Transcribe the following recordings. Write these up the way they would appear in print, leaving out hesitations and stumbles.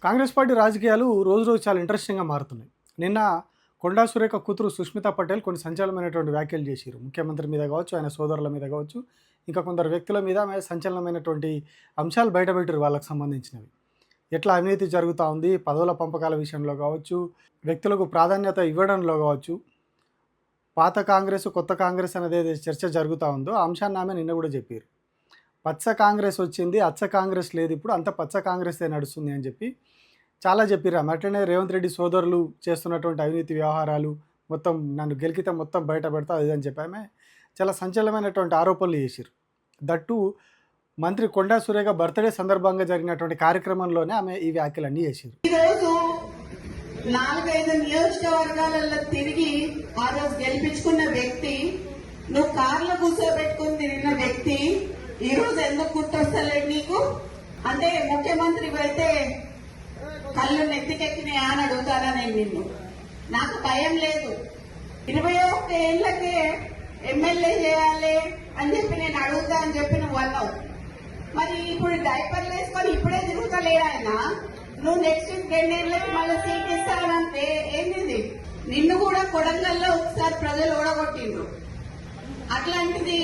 Congress party రాజకీయాలు రోజు రోజు చాలా ఇంట్రెస్టింగ్‌గా మారుతున్నాయి. నిన్న కొండా సురేఖ కూతురు సుష్మితా పటేల్ కొన్ని సంచలనమైనటువంటి వ్యాఖ్యలు చేసిర్రు. ముఖ్యమంత్రి మీద కావచ్చు, ఆయన సోదరుల మీద కావచ్చు, ఇంకా కొందరు వ్యక్తుల మీద ఆమె సంచలనమైనటువంటి అంశాలు బయటపెట్టిర్రు వాళ్ళకి సంబంధించినవి. ఎట్లా అవినీతి జరుగుతా ఉంది, పదవుల పంపకాల విషయంలో కావచ్చు, వ్యక్తులకు ప్రాధాన్యత ఇవ్వడంలో కావచ్చు, పాత కాంగ్రెస్, కొత్త కాంగ్రెస్ అనేది ఏదైతే చర్చ జరుగుతా ఉందో ఆ అంశాన్ని ఆమె నిన్న కూడా చెప్పిర్రు. పచ్చ కాంగ్రెస్ వచ్చింది, అచ్చ కాంగ్రెస్ లేదు ఇప్పుడు, అంతా పచ్చ కాంగ్రెసే నడుస్తుంది అని చెప్పి చాలా చెప్పిర్రు. అట్లనే రేవంత్ రెడ్డి సోదరులు చేస్తున్నటువంటి అవినీతి వ్యవహారాలు మొత్తం నన్ను గెలికితే మొత్తం బయట పెడతా అది అని చెప్పి ఆమె చాలా సంచలనమైనటువంటి ఆరోపణలు చేసిర్రు. దట్టు మంత్రి కొండా సురేఖ బర్త్డే సందర్భంగా జరిగినటువంటి కార్యక్రమంలోనే ఆమె ఈ వ్యాఖ్యలన్నీ చేసిర్రు. ఈరోజు 4-5 నియోజకవర్గాలలో తిరిగి ఆ రోజు గెలిపించుకున్న వ్యక్తి, నువ్వు కార్లో కూర్చోబెట్టుకుని తిరిగిన వ్యక్తి ఈ రోజు ఎందుకు గుర్తొస్తలేదు నీకు? అంటే ముఖ్యమంత్రి అయితే కళ్ళు నెత్తికెక్కినాయా అని అడుగుతారా నేను నిన్ను? నాకు భయం లేదు. 21 ఏళ్లకే ఎమ్మెల్యే చేయాలి అని చెప్పి నేను అడుగుతా అని చెప్పి నువ్వు అన్నావు. మరి ఇప్పుడు డైపర్లు వేసుకొని ఇప్పుడే తిరుగుతలేడు ఆయన. నువ్వు నెక్స్ట్ 2 ఏళ్ళకి మళ్ళీ సీట్ ఇస్తానంటే ఏంటిది? నిన్ను కూడా కొడంగల్లో ఒకసారి ప్రజలు ఓడగొట్టిండ్రు. అట్లాంటిది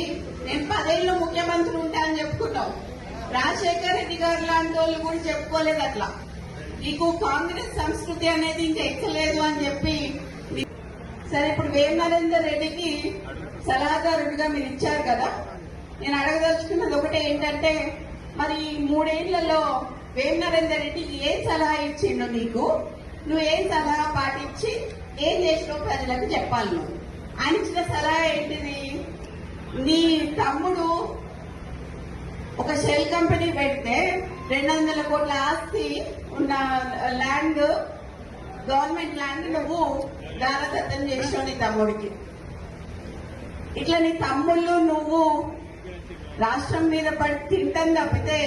నేను 10 ఏళ్ళు ముఖ్యమంత్రి ఉంటా అని చెప్పుకున్నావు. రాజశేఖర్ రెడ్డి గారు లాంటి వాళ్ళు కూడా చెప్పుకోలేదు అట్లా. నీకు కాంగ్రెస్ సంస్కృతి అనేది ఇంకా ఎక్కలేదు అని చెప్పి. సరే, ఇప్పుడు వేం నరేందర్ రెడ్డికి సలహాదారుడిగా మీరు ఇచ్చారు కదా, నేను అడగదలుచుకున్నది ఒకటే ఏంటంటే, మరి 3 ఏళ్లలో వేం నరేందర్ రెడ్డి ఏం సలహా ఇచ్చిండు నీకు? నువ్వు ఏం సలహా పాటించి ఏం చేసినావు ప్రజలకు చెప్పాలి. నువ్వు ఆయన ఇచ్చిన సలహా ఏంటిది? నీ తమ్ముడు ఒక షెల్ కంపెనీ పెడితే 200 కోట్ల ఆస్తి ఉన్న ల్యాండ్, గవర్నమెంట్ ల్యాండ్ నువ్వు దారదత్తం చేసావు నీ తమ్ముడికి. ఇట్లా నీ తమ్ముళ్ళు నువ్వు రాష్ట్రం మీద పడి తింటాం తప్పితే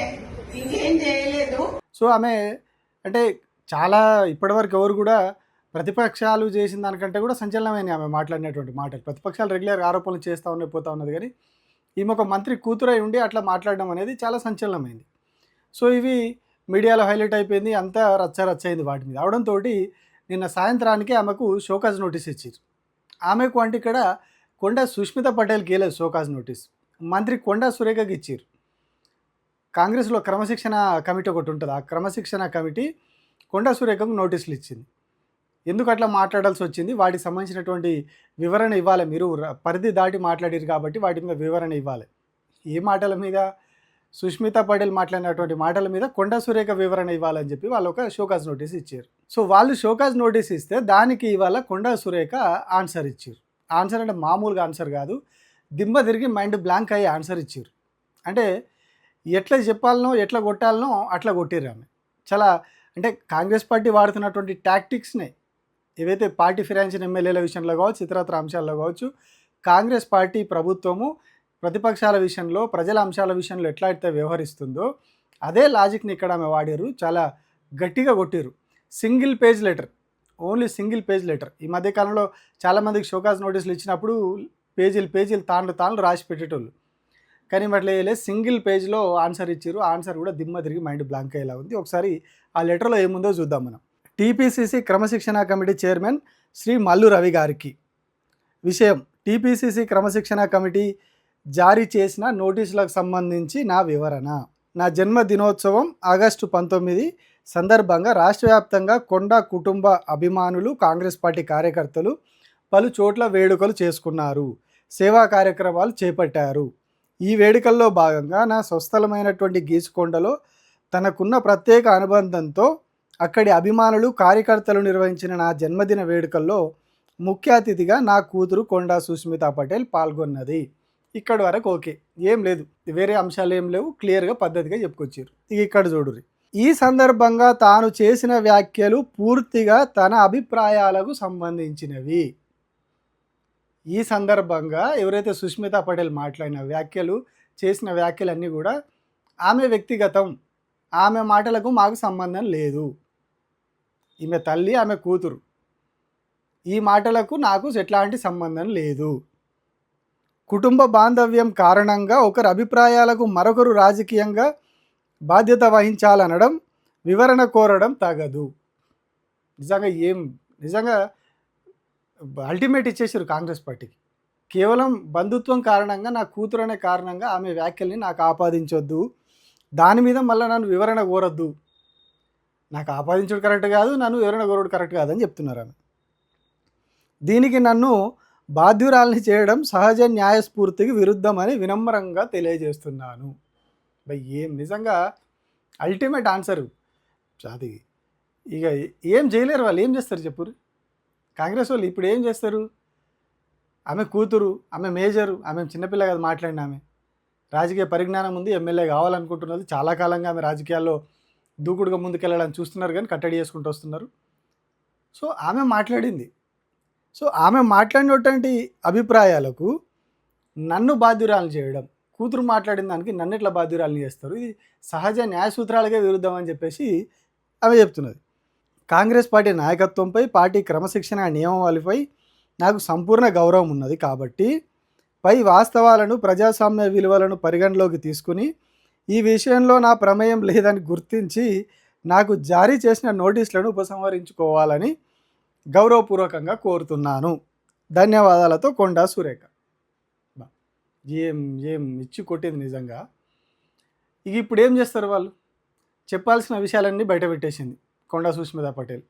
ఇంకేం చేయలేదు. సో ఆమె అంటే చాలా ఇప్పటివరకు ఎవరు కూడా ప్రతిపక్షాలు చేసిన దానికంటే కూడా సంచలనమైన ఆమె మాట్లాడినటువంటి మాటలు. ప్రతిపక్షాలు రెగ్యులర్గా ఆరోపణలు చేస్తూ ఉన్నాయి, పోతా ఉన్నది, కానీ ఈమె ఒక మంత్రి కూతురై ఉండి అట్లా మాట్లాడడం అనేది చాలా సంచలనమైంది. సో ఇవి మీడియాలో హైలైట్ అయిపోయింది, అంతా రచ్చయింది వాటి మీద అవడంతో నిన్న సాయంత్రానికి ఆమెకు షోకాజ్ నోటీస్ ఇచ్చారు. ఆమెకు అంటే ఇక్కడ కొండా సుష్మితా పటేల్కి వెళ్ళలేదు షోకాజ్ నోటీస్, మంత్రి కొండా సురేఖకి ఇచ్చారు. కాంగ్రెస్లో క్రమశిక్షణ కమిటీ ఒకటి ఉంటుంది, ఆ క్రమశిక్షణ కమిటీ కొండా సురేఖకు నోటీసులు ఇచ్చింది. ఎందుకు అట్లా మాట్లాడాల్సి వచ్చింది, వాటికి సంబంధించినటువంటి వివరణ ఇవ్వాలి. మీరు పరిధి దాటి మాట్లాడారు కాబట్టి వాటి మీద వివరణ ఇవ్వాలి. ఏ మాటల మీద? సుష్మితా పటేల్ మాట్లాడినటువంటి మాటల మీద కొండా సురేఖ వివరణ ఇవ్వాలని చెప్పి వాళ్ళు ఒక షోకాజ్ నోటీస్ ఇచ్చారు. సో వాళ్ళు షోకాజ్ నోటీస్ ఇస్తే దానికి ఇవాళ కొండా సురేఖ ఆన్సర్ ఇచ్చారు. ఆన్సర్ అంటే మామూలుగా ఆన్సర్ కాదు, దిమ్మ తిరిగి మైండ్ బ్లాంక్ అయ్యి ఆన్సర్ ఇచ్చారు. అంటే ఎట్లా చెప్పాలనో ఎట్లా కొట్టాలనో అట్లా కొట్టిర్రు ఆమె. చాలా అంటే కాంగ్రెస్ పార్టీ వాడుతున్నటువంటి టాక్టిక్స్నే, ఏవైతే పార్టీ ఫిరాయించిన ఎమ్మెల్యేల విషయంలో కావచ్చు, ఇతరత్ర అంశాల్లో కావచ్చు, కాంగ్రెస్ పార్టీ ప్రభుత్వము ప్రతిపక్షాల విషయంలో, ప్రజల అంశాల విషయంలో ఎట్లా అయితే వ్యవహరిస్తుందో అదే లాజిక్ని ఇక్కడ ఆమె వాడారు. చాలా గట్టిగా కొట్టిరు. Single page letter, only single page letter. ఈ మధ్యకాలంలో చాలామందికి షోకాజ్ నోటీసులు ఇచ్చినప్పుడు పేజీలు తాళ్ళు రాసి పెట్టేటోళ్ళు, కానీ అట్లా వేయలేదు. సింగిల్ పేజ్లో ఆన్సర్ ఇచ్చారు. ఆన్సర్ కూడా దిమ్మ తిరిగి మైండ్ బ్లాంక్ అయ్యేలా ఉంది. ఒకసారి ఆ లెటర్లో ఏముందో చూద్దాం మనం. టీపీసీసీ క్రమశిక్షణ కమిటీ చైర్మన్ శ్రీ మల్లు రవి గారికి విషయం: టీపీసీసీ క్రమశిక్షణ కమిటీ జారీ చేసిన నోటీసులకు సంబంధించి నా వివరణ. నా జన్మదినోత్సవం ఆగస్టు 19 సందర్భంగా రాష్ట్ర వ్యాప్తంగా కొండా కుటుంబ అభిమానులు, కాంగ్రెస్ పార్టీ కార్యకర్తలు పలు చోట్ల వేడుకలు చేసుకున్నారు, సేవా కార్యక్రమాలు చేపట్టారు. ఈ వేడుకల్లో భాగంగా నా స్వస్థలమైనటువంటి గీసుకొండలో తనకున్న ప్రత్యేక అనుబంధంతో అక్కడి అభిమానులు, కార్యకర్తలు నిర్వహించిన నా జన్మదిన వేడుకల్లో ముఖ్య అతిథిగా నా కూతురు కొండా సుష్మితా పటేల్ పాల్గొన్నది. ఇక్కడ వరకు ఓకే, ఏం లేదు, వేరే అంశాలు ఏం లేవు, క్లియర్గా పద్ధతిగా చెప్పుకొచ్చారు. ఇక్కడ చూడుర్రి. ఈ సందర్భంగా తాను చేసిన వ్యాఖ్యలు పూర్తిగా తన అభిప్రాయాలకు సంబంధించినవి. ఈ సందర్భంగా ఎవరైతే సుష్మితా పటేల్ మాట్లాడిన వ్యాఖ్యలు, చేసిన వ్యాఖ్యలన్నీ కూడా ఆమె వ్యక్తిగతం, ఆమె మాటలకు మాకు సంబంధం లేదు. ఈమె తల్లి, ఆమె కూతురు, ఈ మాటలకు నాకు ఎట్లాంటి సంబంధం లేదు. కుటుంబ బాంధవ్యం కారణంగా ఒకరి అభిప్రాయాలకు మరొకరు రాజకీయంగా బాధ్యత వహించాలనడం వివరణ కోరడం తగదు. నిజంగా అల్టిమేట్ ఇచ్చేసారు కాంగ్రెస్ పార్టీకి. కేవలం బంధుత్వం కారణంగా, నా కూతురు అనే కారణంగా ఆమె వ్యాఖ్యల్ని నాకు ఆపాదించొద్దు, దాని మీద మళ్ళీ నన్ను వివరణ కోరొద్దు. నాకు ఆపాదించుడు కరెక్ట్ కాదు, నన్ను వివరణ కోరడు కరెక్ట్ కాదని చెప్తున్నారు ఆమె. దీనికి నన్ను బాధ్యురాల్ని చేయడం సహజ న్యాయస్ఫూర్తికి విరుద్ధమని వినమ్రంగా తెలియజేస్తున్నాను. ఏం నిజంగా అల్టిమేట్ ఆన్సర్ అది. ఇక ఏం చేయలేరు వాళ్ళు. ఏం చేస్తారు చెప్పురు కాంగ్రెస్ వాళ్ళు? ఇప్పుడు ఏం చేస్తారు? ఆమె కూతురు, ఆమె మేజరు, ఆమె చిన్నపిల్ల కాదు మాట్లాడిన ఆమె. రాజకీయ పరిజ్ఞానం ఉంది, ఎమ్మెల్యే కావాలనుకుంటున్నది. చాలా కాలంగా ఆమె రాజకీయాల్లో దూకుడుగా ముందుకెళ్ళడానికి చూస్తున్నారు, కానీ కట్టడి చేసుకుంటూ వస్తున్నారు. సో ఆమె మాట్లాడింది. సో ఆమె మాట్లాడినటువంటి అభిప్రాయాలకు నన్ను బాధ్యురాలను చేయడం, కూతురు మాట్లాడిన దానికి నన్ను ఎట్లా బాధ్యురాలను చేస్తారు? ఇది సహజ న్యాయ సూత్రాలకే విరుద్ధం అని చెప్పేసి ఆమె చెప్తున్నది. కాంగ్రెస్ పార్టీ నాయకత్వంపై, పార్టీ క్రమశిక్షణ నియమావళిపై నాకు సంపూర్ణ గౌరవం ఉన్నది కాబట్టి పై వాస్తవాలను, ప్రజాస్వామ్య విలువలను పరిగణలోకి తీసుకుని ఈ విషయంలో నా ప్రమేయం లేదని గుర్తించి నాకు జారీ చేసిన నోటీసులను ఉపసంహరించుకోవాలని గౌరవపూర్వకంగా కోరుతున్నాను. ధన్యవాదాలతో కొండా సురేఖ. ఏం ఏం ఇచ్చి కొట్టేది నిజంగా. ఇక ఇప్పుడు ఏం చేస్తారు వాళ్ళు? చెప్పాల్సిన విషయాలన్నీ బయట పెట్టేసింది కొండా సుష్మితా పటేల్.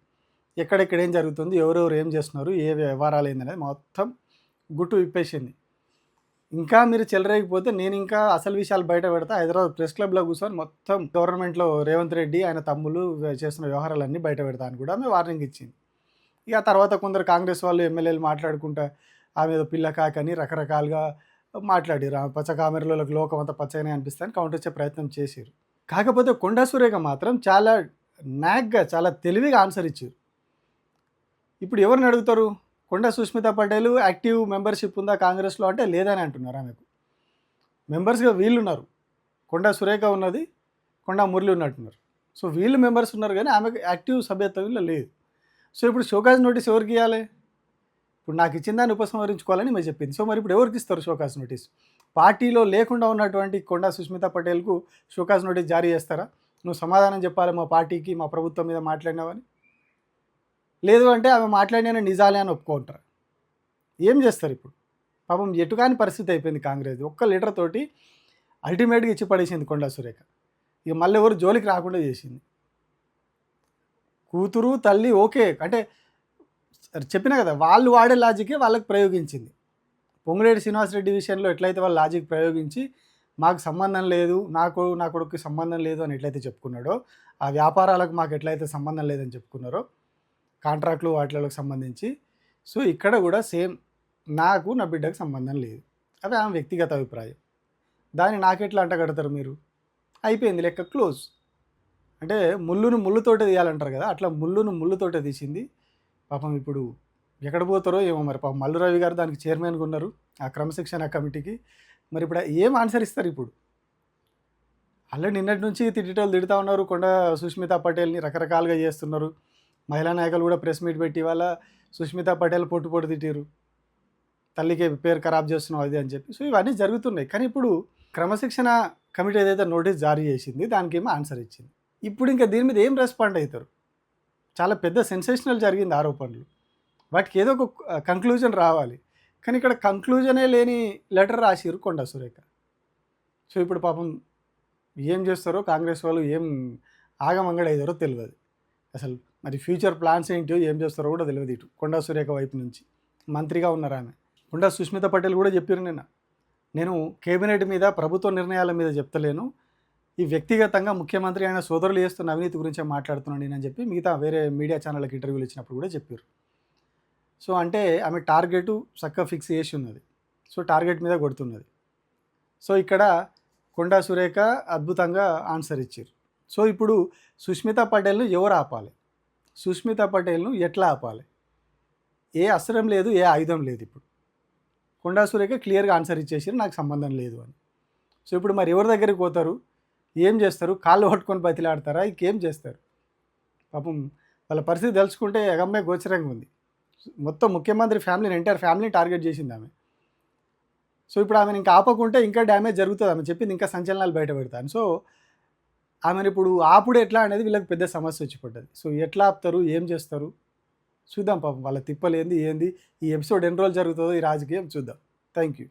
ఎక్కడెక్కడ ఏం జరుగుతుంది, ఎవరెవరు ఏం చేస్తున్నారు, ఏ వ్యవహారాలు ఏందనేది మొత్తం గుట్టు విప్పేసింది. ఇంకా మీరు చెలరేగిపోతే నేను ఇంకా అసలు విషయాలు బయట పెడతా. హైదరాబాద్ ప్రెస్ క్లబ్లో కూర్చొని మొత్తం గవర్నమెంట్లో రేవంత్ రెడ్డి ఆయన తమ్ముళ్ళు చేస్తున్న వ్యవహారాలన్నీ బయట పెడతా అని కూడా ఆమె వార్నింగ్ ఇచ్చింది. ఇక తర్వాత కొందరు కాంగ్రెస్ వాళ్ళు ఎమ్మెల్యేలు మాట్లాడుకుంటా ఆమె ఏదో పిల్ల కాకని రకరకాలుగా మాట్లాడారు. ఆమె పచ్చ కామెరలోకి లోకం అంతా పచ్చగానే అనిపిస్తాయని కౌంటర్ ఇచ్చే ప్రయత్నం చేశారు. కాకపోతే కొండా సురేఖ మాత్రం చాలా నాగ్గా, చాలా తెలివిగా ఆన్సర్ ఇచ్చారు. ఇప్పుడు ఎవరిని అడుగుతారు? కొండా సుష్మితా పటేల్ యాక్టివ్ మెంబర్షిప్ ఉందా కాంగ్రెస్లో అంటే లేదని అంటున్నారు. ఆమెకు మెంబర్స్గా వీళ్ళు ఉన్నారు, కొండా సురేఖ ఉన్నది, కొండా మురళి ఉన్నట్టున్నారు. సో వీళ్ళు మెంబర్స్ ఉన్నారు, కానీ ఆమెకు యాక్టివ్ సభ్యత్వంలో లేదు. సో ఇప్పుడు షోకాజ్ నోటీస్ ఎవరికి ఇవ్వాలి? ఇప్పుడు నాకు ఇచ్చిన దాన్ని ఉపసంహరించుకోవాలని మేము చెప్పింది. సో మరి ఇప్పుడు ఎవరికి ఇస్తారు షోకాజ్ నోటీస్? పార్టీలో లేకుండా ఉన్నటువంటి కొండా సుష్మితా పటేల్కు షోకాజ్ నోటీస్ జారీ చేస్తారా? నువ్వు సమాధానం చెప్పాలి మా పార్టీకి, మా ప్రభుత్వం మీద మాట్లాడినావని. లేదు అంటే ఆమె మాట్లాడిన నిజాలే అని ఒప్పుకుంటారు. ఏం చేస్తారు ఇప్పుడు? పాపం ఎటుకాని పరిస్థితి అయిపోయింది కాంగ్రెస్. ఒక్క లీటర్ తోటి అల్టిమేట్గా ఇచ్చి పడేసింది కొండా సురేఖ. ఇక మళ్ళీ ఎవరు జోలికి రాకుండా చేసింది. కూతురు తల్లి ఓకే అంటే చెప్పినా కదా, వాళ్ళు వాడే లాజికే వాళ్ళకి ప్రయోగించింది. పొంగులేటి శ్రీనివాసరెడ్డి విషయంలో ఎట్లయితే వాళ్ళు లాజిక్ ప్రయోగించి మాకు సంబంధం లేదు, నా కొడుకుకి సంబంధం లేదు అని ఎట్లయితే చెప్పుకున్నాడో, ఆ వ్యాపారాలకు మాకు ఎట్లయితే సంబంధం లేదని చెప్పుకున్నారో కాంట్రాక్ట్లు వాటిలకు సంబంధించి, సో ఇక్కడ కూడా సేమ్ నాకు నా బిడ్డకు సంబంధం లేదు, అవి ఆమె వ్యక్తిగత అభిప్రాయం. దాన్ని నాకెట్లా అంటగడతారు మీరు? అయిపోయింది, లెక్క క్లోజ్. అంటే ముళ్ళును ముళ్ళుతోటే తీయాలంటారు కదా, అట్లా ముళ్ళును ముళ్ళుతోటే తీసింది. పాపం ఇప్పుడు ఎక్కడ పోతారో ఏమో మరి. పాపం మల్లు రవి గారు దానికి చైర్మన్గా ఉన్నారు, ఆ క్రమశిక్షణ కమిటీకి. మరి ఇప్పుడు ఏం ఆన్సర్ ఇస్తారు ఇప్పుడు? అలా నిన్నటి నుంచి తిట్టేటోళ్ళు తిడుతూ ఉన్నారు, కొండా సుష్మితా పటేల్ని రకరకాలుగా చేస్తున్నారు. మహిళా నాయకులు కూడా ప్రెస్ మీట్ పెట్టి వాళ్ళ సుష్మితా పటేల్ పొట్టు తిట్టారు, తల్లికి పేరు ఖరాబ్ చేస్తున్నావు అది అని చెప్పి. సో ఇవన్నీ జరుగుతున్నాయి. కానీ ఇప్పుడు క్రమశిక్షణ కమిటీ ఏదైతే నోటీస్ జారీ చేసింది దానికి ఏమో ఆన్సర్ ఇచ్చింది. ఇప్పుడు ఇంకా దీని మీద ఏం రెస్పాండ్ అవుతారు? చాలా పెద్ద సెన్సేషనల్ జరిగింది ఆరోపణలు, వాటికి ఏదో ఒక కంక్లూజన్ రావాలి. కానీ ఇక్కడ కంక్లూజనే లేని లెటర్ రాసిరు కొండా సురేఖ. సో ఇప్పుడు పాపం ఏం చేస్తారో కాంగ్రెస్ వాళ్ళు, ఏం ఆగమంగడి అవుతారో తెలియదు అసలు. మరి ఫ్యూచర్ ప్లాన్స్ ఏంటో ఏం చేస్తారో కూడా తెలియదు. ఇటు కొండా సురేఖ వైపు నుంచి మంత్రిగా ఉన్నారు ఆమె. కొండా సుష్మితా పటేల్ కూడా చెప్పారు నేను కేబినెట్ మీద, ప్రభుత్వ నిర్ణయాల మీద చెప్తలేను, ఈ వ్యక్తిగతంగా ముఖ్యమంత్రి అయిన సోదరులు చేస్తున్న అవినీతి గురించే మాట్లాడుతున్నాను నేను అని చెప్పి మిగతా వేరే మీడియా ఛానళ్ళకి ఇంటర్వ్యూలు ఇచ్చినప్పుడు కూడా చెప్పారు. సో అంటే ఆమె టార్గెట్ చక్కగా ఫిక్స్ చేసి ఉన్నది. సో టార్గెట్ మీద కొడుతున్నది. సో ఇక్కడ కొండా సురేఖ అద్భుతంగా ఆన్సర్ ఇచ్చారు. సో ఇప్పుడు సుష్మితా పటేల్ను ఎవరు ఆపాలి? సుష్మితా పటేల్ను ఎట్లా ఆపాలి? ఏ అస్త్రం లేదు, ఏ ఆయుధం లేదు. ఇప్పుడు కొండా సురేఖ క్లియర్గా ఆన్సర్ ఇచ్చేసారు, నాకు సంబంధం లేదు అని. సో ఇప్పుడు మరి ఎవరి దగ్గరికి పోతారు, ఏం చేస్తారు? కాళ్ళు పట్టుకొని బతిలాడతారా? ఇంకేం చేస్తారు? పాపం వాళ్ళ పరిస్థితి తెలుసుకుంటే ఎగమ్మే గోచరంగా ఉంది. మొత్తం ముఖ్యమంత్రి ఫ్యామిలీని, ఎంటైర్ ఫ్యామిలీని టార్గెట్ చేసింది ఆమె. సో ఇప్పుడు ఆమెను ఇంకా ఆపకుంటే ఇంకా డ్యామేజ్ జరుగుతుంది. ఆమె చెప్పింది ఇంకా సంచలనాలు బయట పెడతాను. సో ఆమెను ఇప్పుడు ఆపుడు ఎట్లా అనేది వీళ్ళకి పెద్ద సమస్య వచ్చి పడ్డది. సో ఎట్లా ఆపుతారు, ఏం చేస్తారు చూద్దాం. పాపం వాళ్ళ తిప్పలు ఏంది ఏంది, ఈ ఎపిసోడ్ ఎన్ని రోజులు జరుగుతుందో ఈ రాజకీయం చూద్దాం. Thank you.